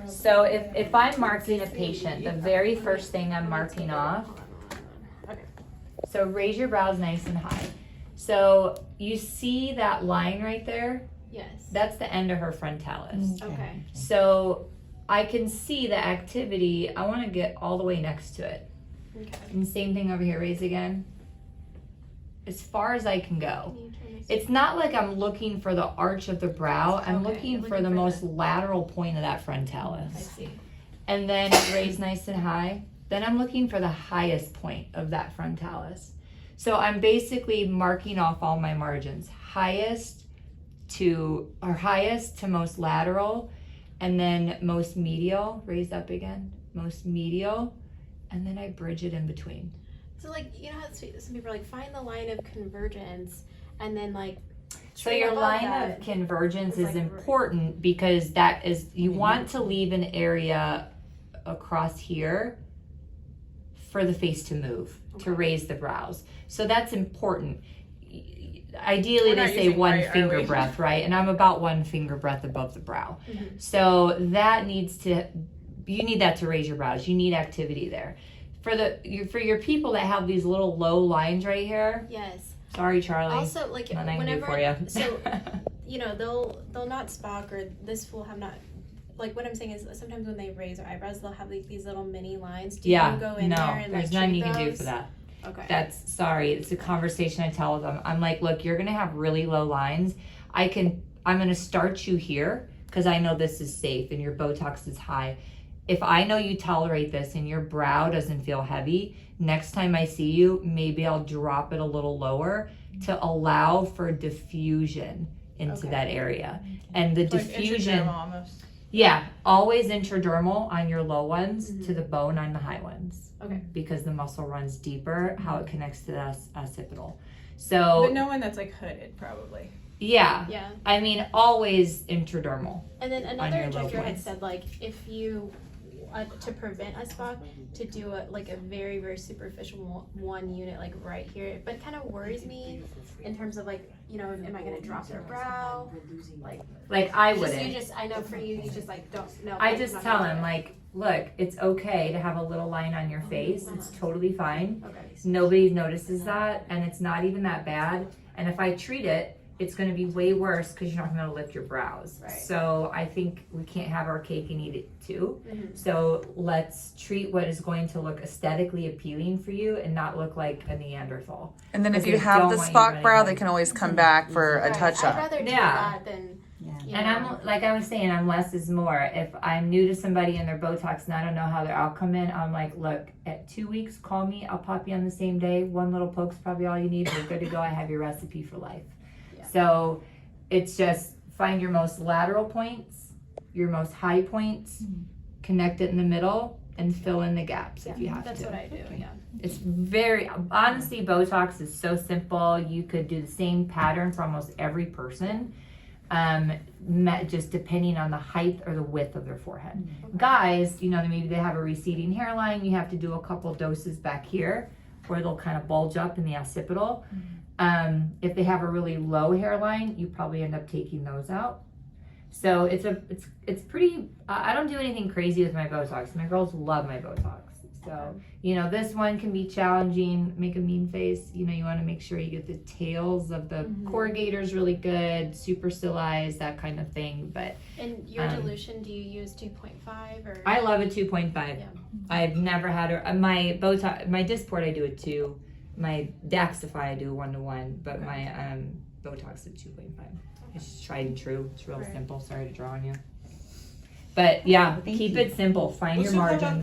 So if I'm marking a patient, the very first thing I'm marking off, so raise your brows nice and high. So you see that line right there? Yes. That's the end of her frontalis. Okay. So I can see the activity. I want to get all the way next to it. Okay. And same thing over here, raise again. As far as I can go. It's not like I'm looking for the arch of the brow. I'm looking for the most lateral point of that frontalis. I see. And then raise nice and high. Then I'm looking for the highest point of that frontalis. So I'm basically marking off all my margins. Highest to most lateral, and then most medial. Raise up again. Most medial. And then I bridge it in between. So like, you know how some people are like, find the line of convergence, and then like. So your line of convergence is important because that is, you want to leave an area across here for the face to move, to raise the brows. So that's important. Ideally, they say one finger breadth, right? And I'm about 1 finger breadth above the brow. Mm-hmm. So that needs to, you need that to raise your brows. You need activity there. For your people that have these little low lines right here. Yes. Sorry, Charlie. Also, like whenever, for you. So, you know, they'll not spock, or this will have not. Like what I'm saying is sometimes when they raise their eyebrows, they'll have like these little mini lines. Do you go in there and there's like nothing you treat can do those? for that. Okay. Sorry, it's a conversation I tell them. I'm like, look, you're gonna have really low lines. I'm gonna start you here because I know this is safe and your Botox is high. If I know you tolerate this and your brow doesn't feel heavy, next time I see you, maybe I'll drop it a little lower to allow for diffusion into that area. And the diffusion, almost. yeah, always intradermal on your low ones to the bone on the high ones. Okay. Because the muscle runs deeper, how it connects to the occipital. So, But no one that's like hooded, probably. yeah. Yeah. I mean, always intradermal. And then another your low instructor had points. said like if you to prevent a spot, to do a very very superficial one unit like right here. But it kind of worries me in terms of like, you know, am I gonna drop their brow? Like I wouldn't. I know for you just like don't no. I just tell him like, look, it's okay to have a little line on your face. It's totally fine. Okay. Nobody notices that, and it's not even that bad. And if I treat it, it's going to be way worse because you're not going to lift your brows. Right. So I think we can't have our cake and eat it too. Mm-hmm. So let's treat what is going to look aesthetically appealing for you and not look like a Neanderthal. And then if Because you they have don't the want you Spock running brow, away. they can always come back for a touch I'd up. rather do Yeah. that than. You And know. I'm like I was saying, I'm less is more. If I'm new to somebody and their Botox and I don't know how their outcome in, I'm like, look, at 2 weeks, call me. I'll pop you on the same day. 1 little poke's probably all you need. We're good to go. I have your recipe for life. Yeah. So it's just find your most lateral points, your most high points, connect it in the middle, and fill in the gaps if you have That's to. what I do. Yeah. It's very, honestly, Botox is so simple. You could do the same pattern for almost every person, just depending on the height or the width of their forehead. Guys, you know, maybe they have a receding hairline. You have to do a couple doses back here where they'll kind of bulge up in the occipital. If they have a really low hairline, you probably end up taking those out. So it's pretty, I don't do anything crazy with my Botox. My girls love my Botox. So, you know, this one can be challenging, make a mean face. You know, you want to make sure you get the tails of the corrugators really good, supercilized, that kind of thing. But And your dilution, do you use 2.5 or? I love a 2.5. Yeah. I've never had my Botox, my Dysport I do a 2. My Daxify I do a 1-to-1, but my Botox is 2.5. It's tried and true. It's real simple. Sorry to draw on you. But yeah, keep it simple. Find your margin.